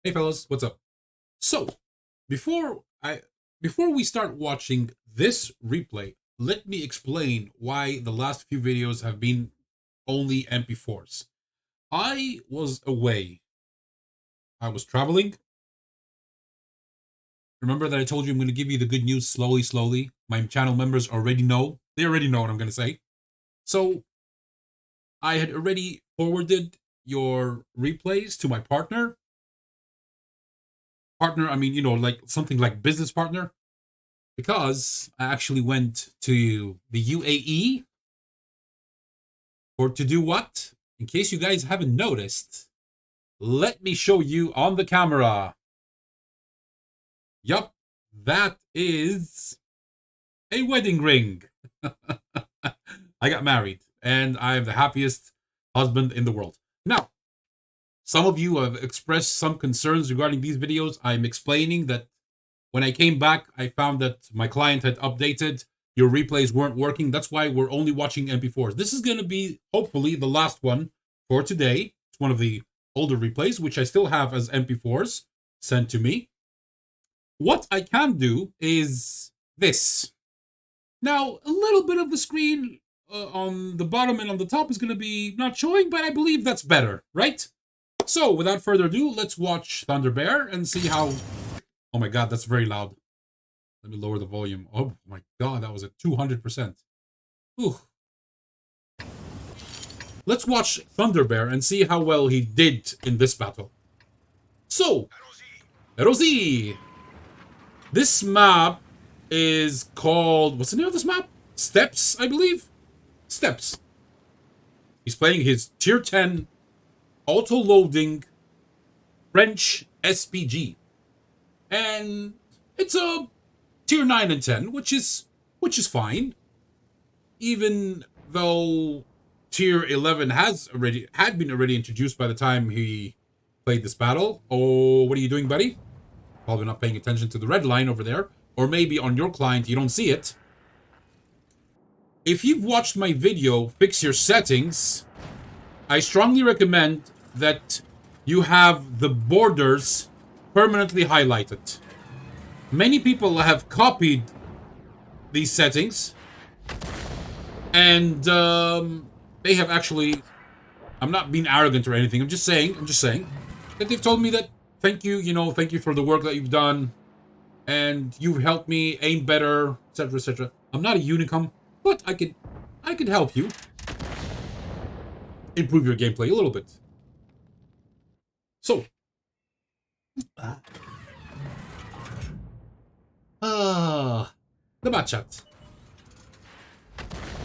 Hey fellas, what's up? So, before I before we start watching this replay, let me explain why the last few videos have been only MP4s. I was away. I was traveling. Remember that I told you I'm going to give you the good news slowly. My channel members already know. They already know what I'm going to say. So, I had already forwarded your replays to my partner. I mean, like something like business partner. Because I actually went to the UAE to do what? In case you guys haven't noticed, let me show you on the camera. Yup, that is a wedding ring. I got married, and I am the happiest husband in the world. Now, some of you have expressed some concerns regarding these videos. I'm explaining that when I came back, I found that my client had updated. Your replays weren't working. That's why we're only watching MP4s. This is going to be, hopefully, the last one for today. It's one of the older replays, which I still have as MP4s sent to me. What I can do is this. Now, a little bit of the screen on the bottom and on the top is going to be not showing, but I believe that's better, right? So, without further ado, let's watch thunderbearr and see how... Oh my god, that's very loud. Let me lower the volume. Oh my god, that was at 200%. Ooh. Let's watch thunderbearr and see how well he did in this battle. So, Rosie. This map is called... What's the name of this map? Steps, I believe? Steps. He's playing his tier 10 auto-loading French SPG. And it's a tier 9 and 10, which is fine. Even though tier 11 had been already introduced by the time he played this battle. Oh, what are you doing, buddy? Probably not paying attention to the red line over there. Or maybe on your client you don't see it. If you've watched my video, Fix Your Settings, I strongly recommend that you have the borders permanently highlighted. Many people have copied these settings, and they have actually... I'm not being arrogant or anything. I'm just saying that they've told me that thank you for the work that you've done, and you've helped me aim better, etc., etc. I'm not a unicum, but I could help you improve your gameplay a little bit. So, the match chat.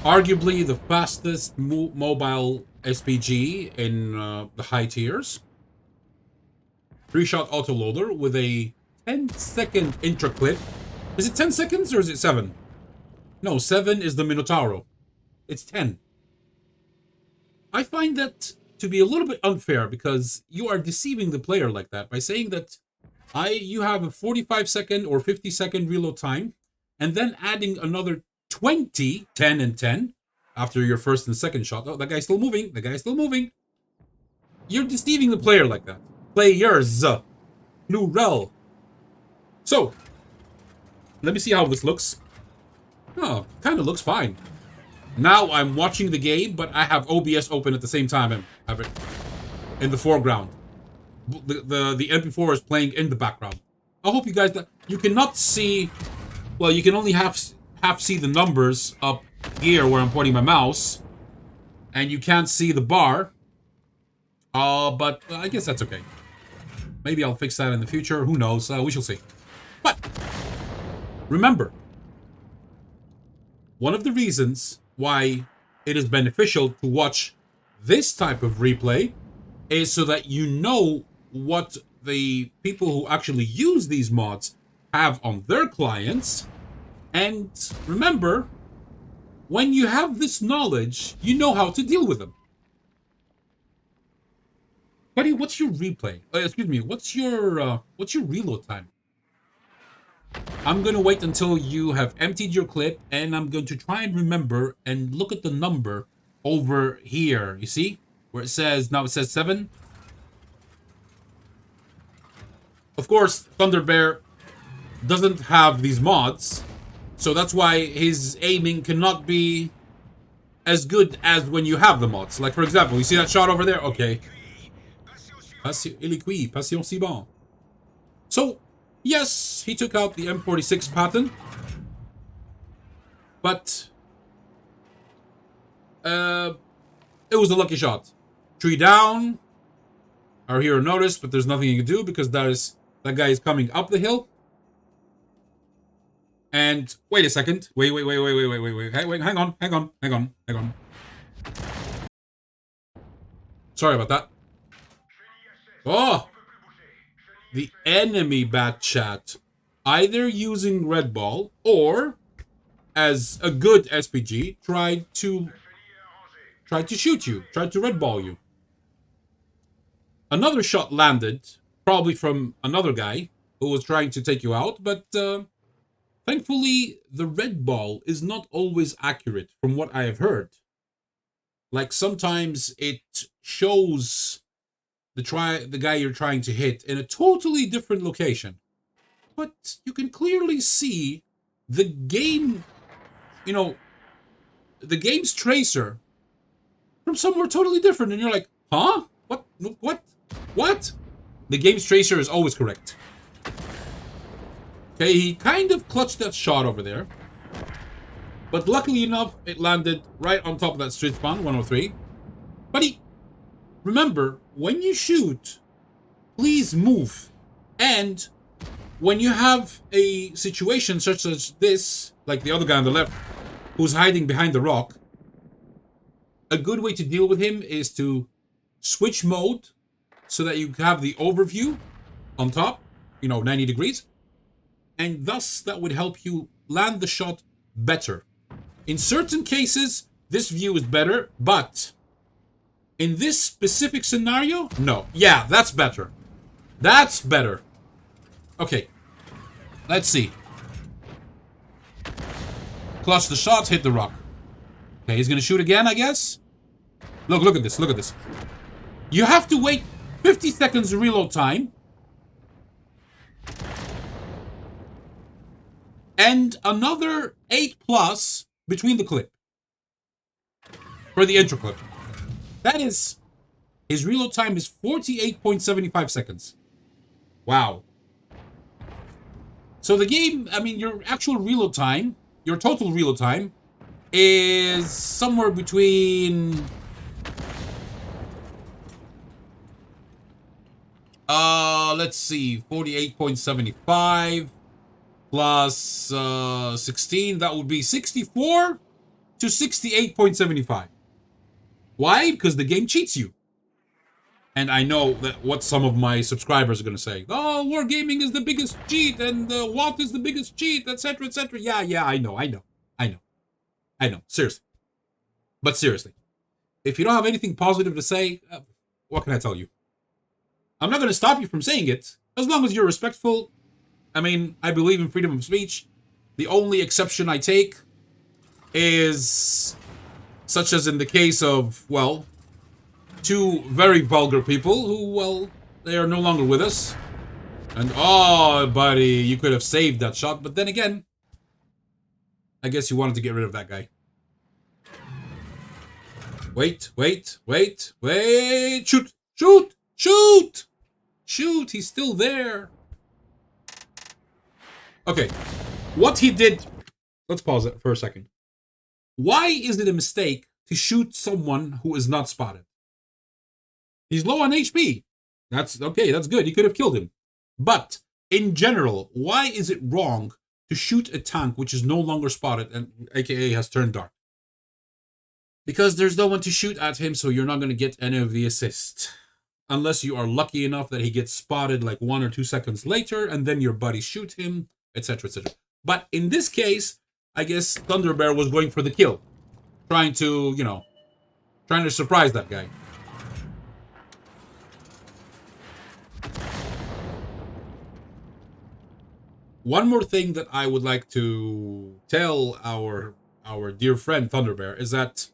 Arguably the fastest mobile SPG in the high tiers. 3-shot autoloader with a 10-second intro clip. Is it 10 seconds or is it 7? No, 7 is the Minotauro. It's 10. I find that to be a little bit unfair because you are deceiving the player like that by saying that you have a 45-second or 50-second reload time and then adding another 20, 10 and 10 after your first and second shot. Oh, that guy's still moving. The guy's still moving. You're deceiving the player like that. Players. Plural. So, let me see how this looks. Oh, kind of looks fine. Now I'm watching the game, but I have OBS open at the same time and have it in the foreground. The MP4 is playing in the background. I hope you guys... You cannot see... Well, you can only half see the numbers up here where I'm pointing my mouse. And you can't see the bar. But I guess that's okay. Maybe I'll fix that in the future. Who knows? We shall see. But, remember, one of the reasons why it is beneficial to watch this type of replay is so that you know what the people who actually use these mods have on their clients. And remember, when you have this knowledge, you know how to deal with them. Buddy, what's your replay? Excuse me, what's your reload time? I'm going to wait until you have emptied your clip, and I'm going to try and remember and look at the number over here. You see? Where it says, now it says 7. Of course, thunderbearr doesn't have these mods, so that's why his aiming cannot be as good as when you have the mods. Like, for example, you see that shot over there? Okay. Il est cuit, passion si bon. So, yes, he took out the M46 pattern, but it was a lucky shot. Tree down. Our hero noticed, but there's nothing he can do because that guy is coming up the hill. And wait a second. Wait. Hang on. Sorry about that. Oh! The enemy bat chat. Either using red ball or, as a good SPG, tried to shoot you. Tried to red ball you. Another shot landed, probably from another guy who was trying to take you out, but thankfully the red ball is not always accurate from what I have heard. Like, sometimes it shows the guy you're trying to hit in a totally different location. But you can clearly see the game, the game's tracer from somewhere totally different, and you're like, huh? What? The game's tracer is always correct. Okay, he kind of clutched that shot over there. But luckily enough, it landed right on top of that street spawn, 103. Buddy, remember, when you shoot, please move. And when you have a situation such as this, like the other guy on the left, who's hiding behind the rock, a good way to deal with him is to switch mode so that you have the overview on top, 90 degrees. And thus, that would help you land the shot better. In certain cases, this view is better, but in this specific scenario, no. Yeah, that's better. That's better. Okay. Let's see. Clutch the shot, hit the rock. Okay, he's gonna shoot again, I guess. Look at this. You have to wait 50 seconds reload time. And another 8+ between the clip. For the intro clip. That is, his reload time is 48.75 seconds. Wow. So the game, your actual reload time, your total reload time, is somewhere between... let's see, 48.75 plus 16, that would be 64 to 68.75. Why? Because the game cheats you. And I know that what some of my subscribers are going to say. Oh, Wargaming is the biggest cheat, and WoT is the biggest cheat, etc., etc. Yeah, I know. Seriously. But seriously. If you don't have anything positive to say, what can I tell you? I'm not going to stop you from saying it, as long as you're respectful. I believe in freedom of speech. The only exception I take is, such as in the case of, two very vulgar people who, they are no longer with us. And, oh, buddy, you could have saved that shot. But then again, I guess you wanted to get rid of that guy. Wait. Shoot, he's still there. Okay, what he did... Let's pause it for a second. Why is it a mistake to shoot someone who is not spotted? He's low on HP. That's okay, that's good. You could have killed him. But, in general, why is it wrong to shoot a tank which is no longer spotted and aka has turned dark? Because there's no one to shoot at him, so you're not going to get any of the assist. Unless you are lucky enough that he gets spotted like 1 or 2 seconds later, and then your buddies shoot him, etc., etc. But in this case, I guess thunderbearr was going for the kill. Trying to surprise that guy. One more thing that I would like to tell our dear friend thunderbearr is that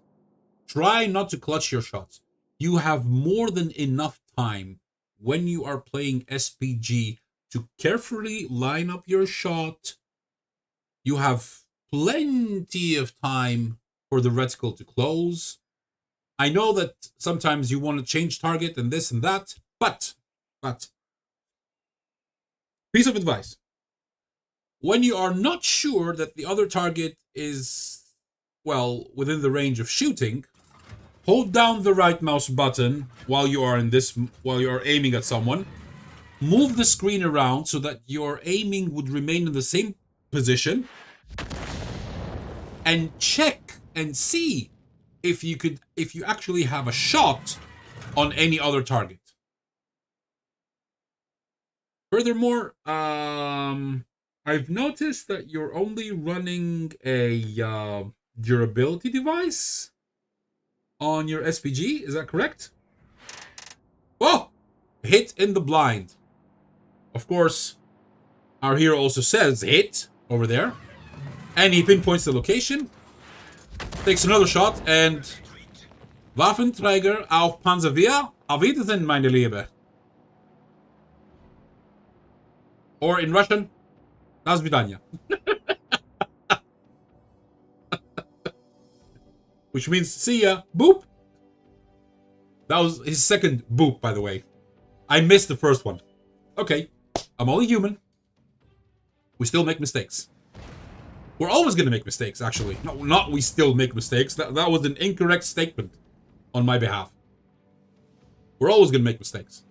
try not to clutch your shots. You have more than enough time when you are playing SPG to carefully line up your shot. You have plenty of time for the reticle to close. I know that sometimes you want to change target and this and that, but, piece of advice. When you are not sure that the other target is, well, within the range of shooting, hold down the right mouse button while you are aiming at someone. Move the screen around so that your aiming would remain in the same position. And check and see if you actually have a shot on any other target. Furthermore, I've noticed that you're only running a durability device on your SPG. Is that correct? Oh! Hit in the blind. Of course, our hero also says hit over there. And he pinpoints the location. Takes another shot and... Waffenträger auf Panzerwehr. Auf Wiedersehen, meine Liebe. Or in Russian, До свидания. Which means, see ya, boop. That was his second boop, by the way. I missed the first one. Okay, I'm only human. We still make mistakes. We're always gonna make mistakes, actually. No, not we still make mistakes. That was an incorrect statement on my behalf. We're always gonna make mistakes.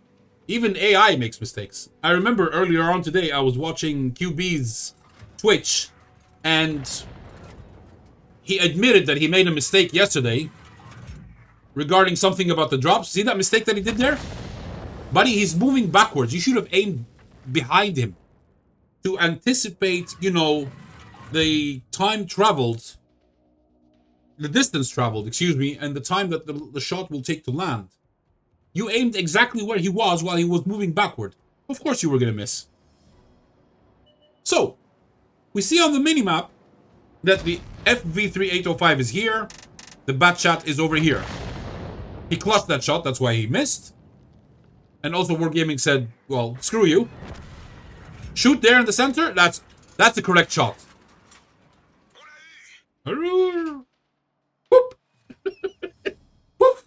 Even AI makes mistakes. I remember earlier on today, I was watching QB's Twitch, and he admitted that he made a mistake yesterday regarding something about the drops. See that mistake that he did there? Buddy, he's moving backwards. You should have aimed behind him to anticipate, you know, the time traveled, the distance traveled, excuse me, and the time that the shot will take to land. You aimed exactly where he was while he was moving backward. Of course you were going to miss. So, we see on the minimap that the FV3805 is here. The Batchat is over here. He clutched that shot, that's why he missed. And also Wargaming said, well, screw you. Shoot there in the center, that's the correct shot. Whoop. Whoop.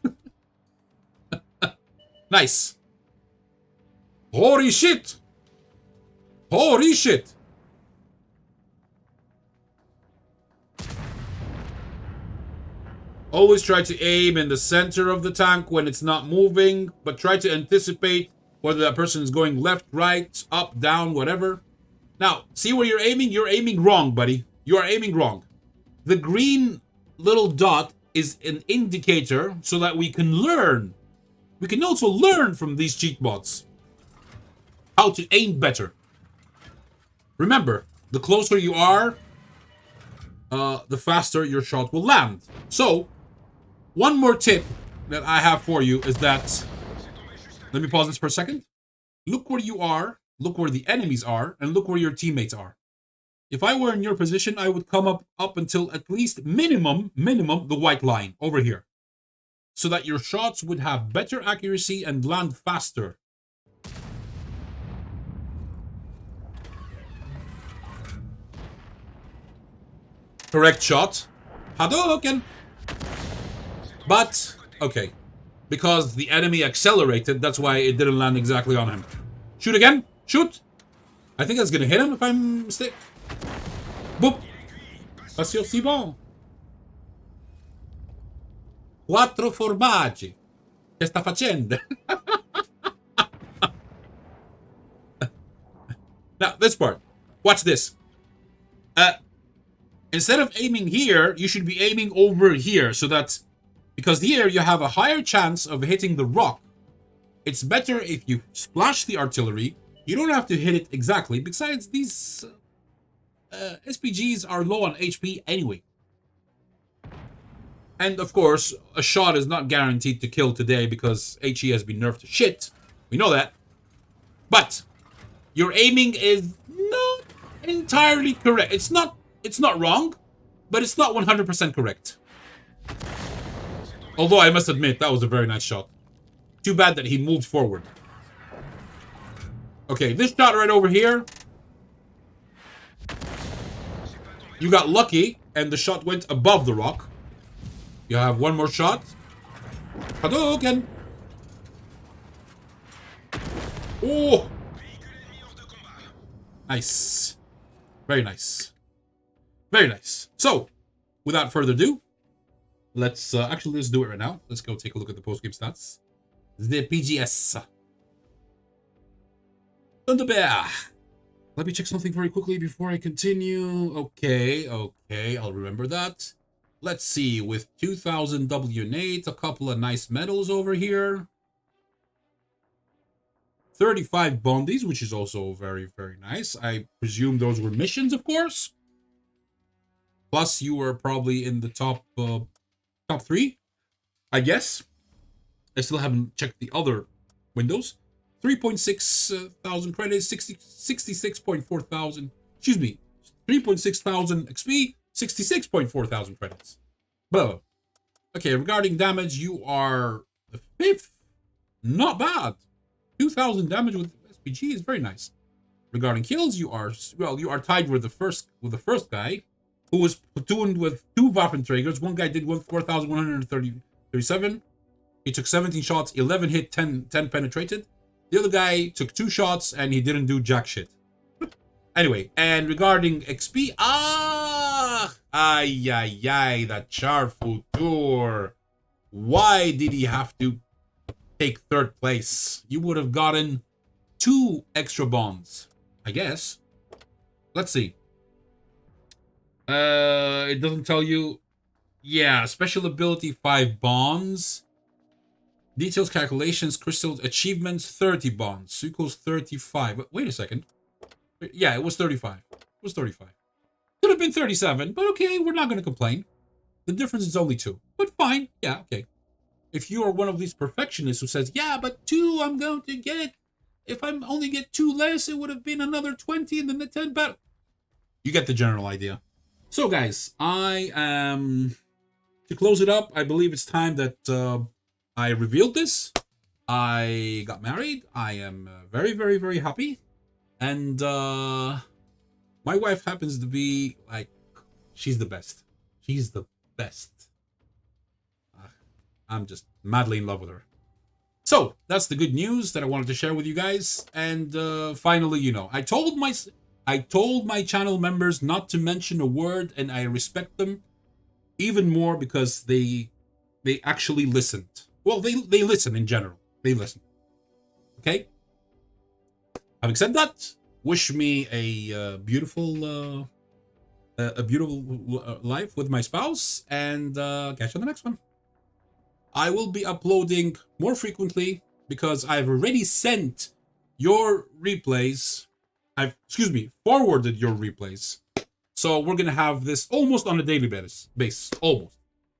Nice. Holy shit. Holy shit. Always try to aim in the center of the tank when it's not moving, but try to anticipate whether that person is going left, right, up, down, whatever. Now, see where you're aiming? You're aiming wrong, buddy. You are aiming wrong. The green little dot is an indicator so that we can learn. We can also learn from these cheat bots how to aim better. Remember, the closer you are, the faster your shot will land. So, one more tip that I have for you is that, let me pause this for a second. Look where you are, look where the enemies are, and look where your teammates are. If I were in your position, I would come up until at least minimum, the white line over here. So that your shots would have better accuracy and land faster. Correct shot. Hadouken! But, okay. Because the enemy accelerated, that's why it didn't land exactly on him. Shoot again. Shoot. I think that's gonna hit him if I'm mistaken. Boop. Passio si bon. Quattro formaggi. Che sta facendo? Now, this part. Watch this. Instead of aiming here, you should be aiming over here, so that, because here you have a higher chance of hitting the rock. It's better if you splash the artillery. You don't have to hit it exactly. Besides, these SPGs are low on HP anyway. And of course, a shot is not guaranteed to kill today because HE has been nerfed to shit. We know that. But your aiming is not entirely correct. It's not wrong, but it's not 100% correct. Although I must admit, that was a very nice shot. Too bad that he moved forward. Okay, this shot right over here. You got lucky, and the shot went above the rock. You have one more shot. Hadouken! Oh! Nice. Very nice. Very nice. So, without further ado, let's do it right now. Let's go take a look at the post-game stats. The PGS. Thunderbearr. Let me check something very quickly before I continue. Okay, I'll remember that. Let's see, with 2000 W8, a couple of nice medals over here. 35 bondies, which is also very, very nice. I presume those were missions, of course. Plus, you were probably in the top 3, I guess. I still haven't checked the other windows. 3.6 thousand credits, 66.4 thousand. Excuse me, 3.6 thousand XP, 66.4 thousand credits. But okay, regarding damage, you are the 5th. Not bad. 2,000 damage with SPG is very nice. Regarding kills, you are tied with the first guy, who was platooned with 2 Waffenträgers. One guy did 4,137. He took 17 shots, 11 hit, 10 penetrated. The other guy took 2 shots and he didn't do jack shit. Anyway, and regarding XP, that Char Futur. Why did he have to take 3rd place? You would have gotten 2 extra bonds, I guess. Let's see. It doesn't tell you. Yeah, special ability 5 bonds. Details, calculations, crystals, achievements, 30 bonds. Equals 35. But wait a second. Yeah, it was 35. It was 35. Could have been 37, but okay, we're not going to complain. The difference is only 2. But fine. Yeah, okay. If you are one of these perfectionists who says, yeah, but 2 I'm going to get. If I only get 2 less, it would have been another 20 and then the 10 battle. You get the general idea. So, guys, to close it up, I believe it's time that I revealed this. I got married. I am very, very, very happy. And my wife happens to be, like, she's the best. She's the best. I'm just madly in love with her. So, that's the good news that I wanted to share with you guys. And finally, you know, I told my channel members not to mention a word, and I respect them even more because they actually listened. Well, they listen in general. They listen. Okay? Having said that, wish me a beautiful life with my spouse, and catch you on the next one. I will be uploading more frequently because I've already sent your replays. Forwarded your replays. So we're going to have this almost on a daily basis. Almost.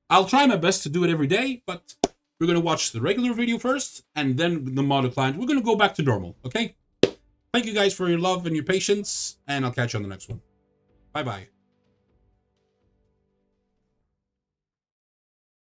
I'll try my best to do it every day, but we're going to watch the regular video first, and then the modded client. We're going to go back to normal, okay? Thank you guys for your love and your patience, and I'll catch you on the next one. Bye-bye.